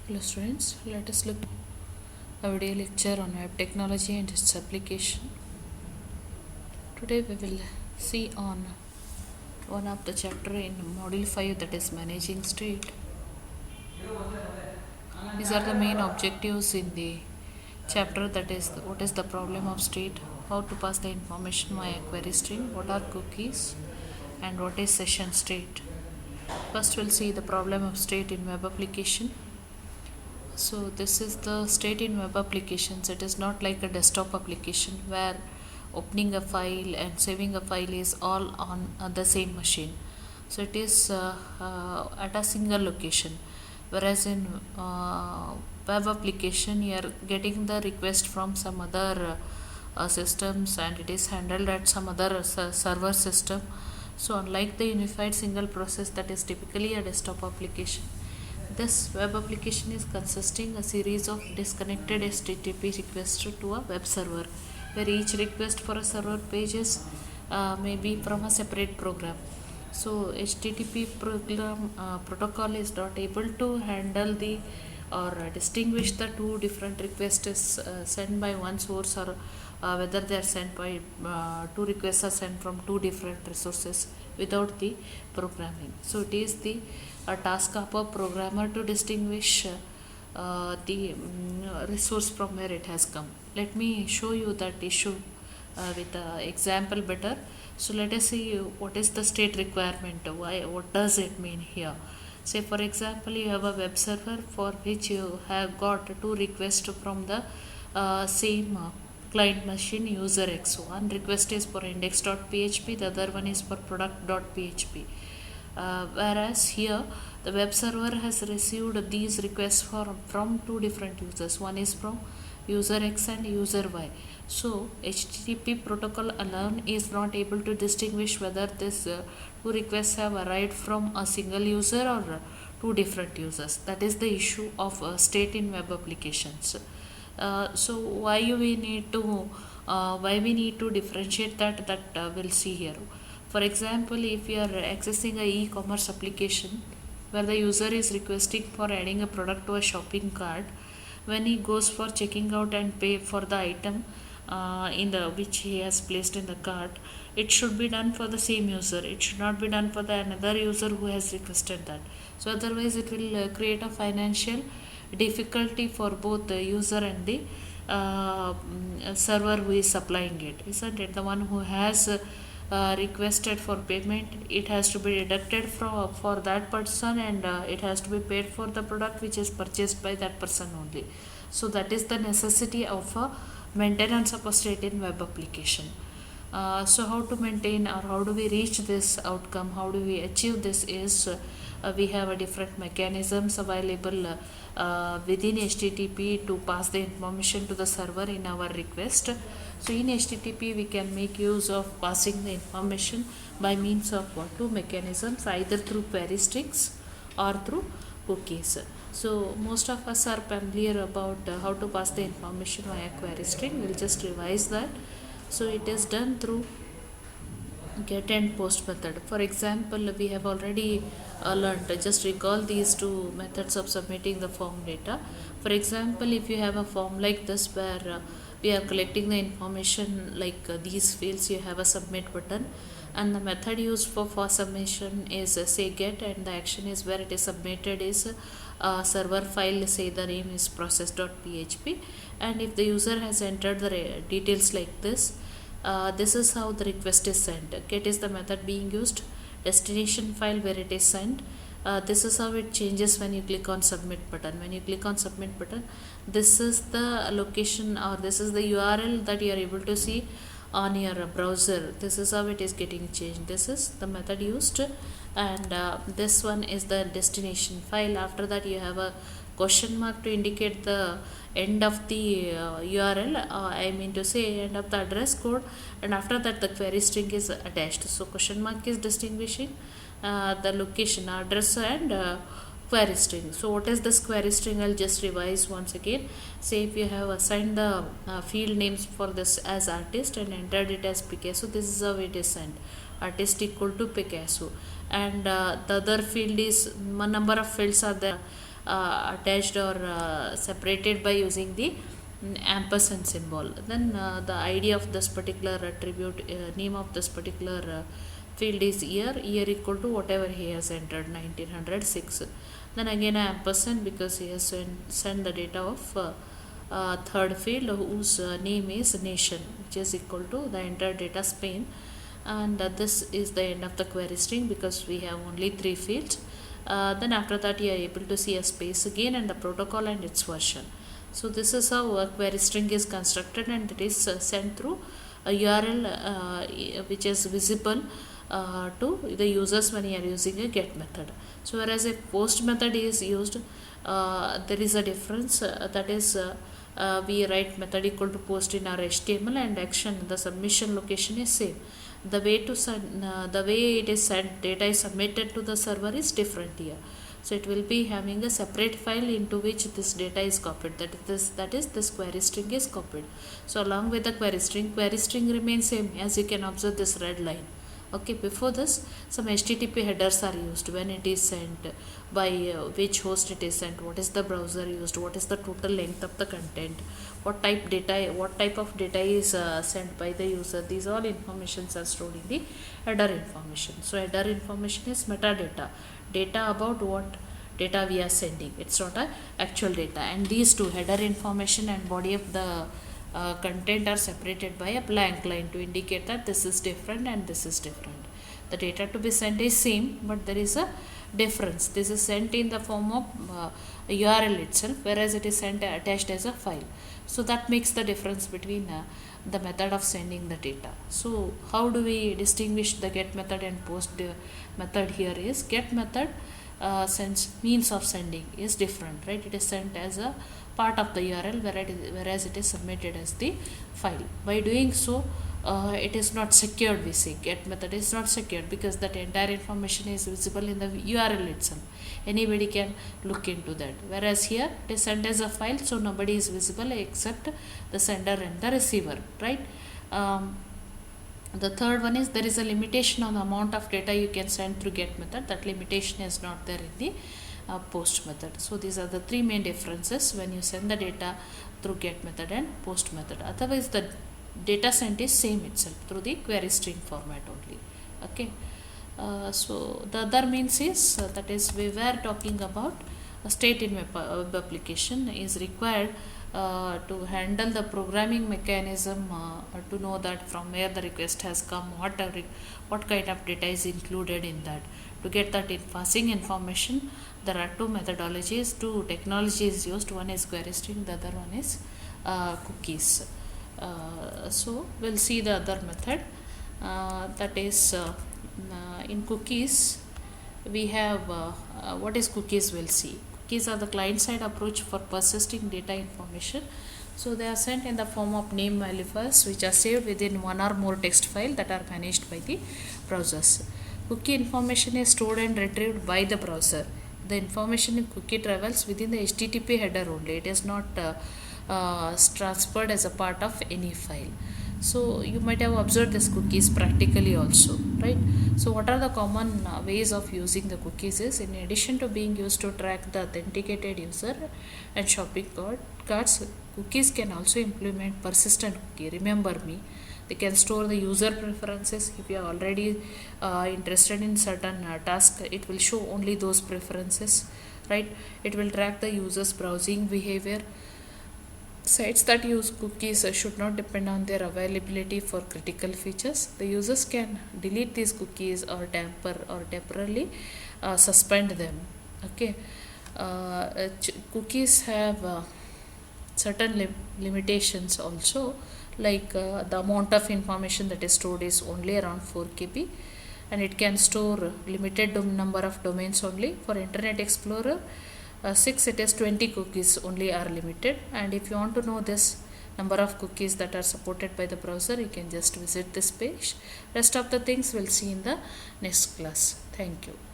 Hello students, let us look a video lecture on web technology and its application. Today we will see on one of the chapter in module 5, that is managing state. These are the main objectives in the chapter, that is what is the problem of state, how to pass the information via query string, what are cookies, and what is session state. First we'll see the problem of state in web application. So this is the state in web applications. It is not like a desktop application where opening a file and saving a file is all on the same machine. So it is at a single location, whereas in web application you are getting the request from some other systems and it is handled at some other server system. So unlike the unified single process that is typically a desktop application, this web application is consisting a series of disconnected HTTP requests to a web server, where each request for a server page is may be from a separate program. So HTTP protocol is not able to handle the or distinguish the two different requests sent by one source, or whether they are sent by two requests are sent from two different resources without the programming. So it is the task of a programmer to distinguish the resource from where it has come. Let me show you that issue with an example better. So let us see what is the state requirement, what does it mean here. Say for example, you have a web server for which you have got two requests from the same client machine user X. One request is for index.php, the other one is for product.php. Whereas here the web server has received these requests from two different users. One is from user X and user Y. So HTTP protocol alone is not able to distinguish whether this two requests have arrived from a single user or two different users. That is the issue of state in web applications. So why we need to differentiate that we'll see here. For example, if you are accessing a e-commerce application where the user is requesting for adding a product to a shopping cart, when he goes for checking out and pay for the item which he has placed in the cart, it should be done for the same user. It should not be done for the another user who has requested that. So otherwise it will create a financial difficulty for both the user and the server who is supplying it, isn't it? The one who has requested for payment, it has to be deducted for that person, and it has to be paid for the product which is purchased by that person only. So that is the necessity of a maintenance of a state in web application. So how to maintain, or how do we reach this outcome, how do we achieve this is we have a different mechanisms available within HTTP to pass the information to the server in our request. So in HTTP we can make use of passing the information by means of two mechanisms, either through query strings or through cookies. So most of us are familiar about how to pass the information via query string. We'll just revise that. So it is done through get and post method. For example, we have already learned, just recall these two methods of submitting the form data. For example, if you have a form like this where we are collecting the information like these fields, you have a submit button, and the method used for submission is say get, and the action is where it is submitted is server file, say the name is process.php, and if the user has entered the details like this, this is how the request is sent. Get is the method being used, destination file where it is sent. This is how it changes when you click on submit button. When you click on submit button, this is the location, or this is the URL that you are able to see on your browser. This is how it is getting changed. This is the method used, and this one is the destination file. After that you have a question mark to indicate the end of the URL, I mean to say end of the address code, and after that the query string is attached. So question mark is distinguishing the location, address, and query string. So what is this query string? I'll just revise once again. Say if you have assigned the field names for this as artist and entered it as Picasso, this is how it is sent, artist equal to Picasso, and the other field is one number of fields are there attached or separated by using the ampersand symbol. Then the ID of this particular attribute, name of this particular field is year equal to whatever he has entered, 1906. Then again ampersand because he has sent the data of third field whose name is nation, which is equal to the entered data Spain. And this is the end of the query string because we have only 3 fields. Then after that you are able to see a space again and the protocol and its version. So this is how a query string is constructed, and it is sent through a URL which is visible to the users when you are using a get method. So whereas a post method is used, there is a difference, that is we write method equal to post in our HTML, and action, the submission location is same. The way to the way it is sent, data is submitted to the server is different here. So it will be having a separate file into which this data is copied, that is this query string is copied. So along with the query string remains same, as you can observe this red line. Okay, before this some HTTP headers are used when it is sent, by which host it is sent, what is the browser used, what is the total length of the content, what type of data is sent by the user. These all informations are stored in the header information. So header information is metadata, data about what data we are sending. It's not a actual data, and these two, header information and body of the content, are separated by a blank line to indicate that this is different and this is different. The data to be sent is same, but there is a difference. This is sent in the form of URL itself, whereas it is sent attached as a file. So that makes the difference between the method of sending the data. So how do we distinguish the get method and post method? Here is get method sends means of sending is different, right? It is sent as a part of the URL, whereas it is submitted as the file. By doing so, it is not secured. We say get method is not secured because that entire information is visible in the URL itself. Anybody can look into that. Whereas here it is sent as a file, so nobody is visible except the sender and the receiver, right? The third one is there is a limitation on the amount of data you can send through get method. That limitation is not there in the post method. So these are the 3 main differences when you send the data through get method and post method. Otherwise the data sent is same itself through the query string format only. Okay. So the other means is that is we were talking about a state in web application is required to handle the programming mechanism to know that from where the request has come, what kind of data is included in that. To get that in passing information, there are 2 methodologies, 2 technologies used. One is query string, the other one is cookies. So we'll see the other method, that is in cookies we have what is cookies. We'll see. Cookies are the client side approach for persisting data information. So they are sent in the form of name values which are saved within 1 or more text file that are managed by the browsers. Cookie information is stored and retrieved by the browser. The information in cookie travels within the HTTP header only. It is not transferred as a part of any file. So you might have observed this cookies practically also, right? So what are the common ways of using the cookies is, in addition to being used to track the authenticated user and shopping carts, cookies can also implement persistent cookie. Remember me, they can store the user preferences. If you are already interested in certain task, it will show only those preferences, right? It will track the user's browsing behavior. Sites that use cookies should not depend on their availability for critical features. The users can delete these cookies or temporarily suspend them. Okay, cookies have certain limitations also, like the amount of information that is stored is only around 4 KB, and it can store limited number of domains only. For Internet Explorer 6, it is 20 cookies only are limited, and if you want to know this number of cookies that are supported by the browser, you can just visit this page. Rest of the things we'll see in the next class. Thank you.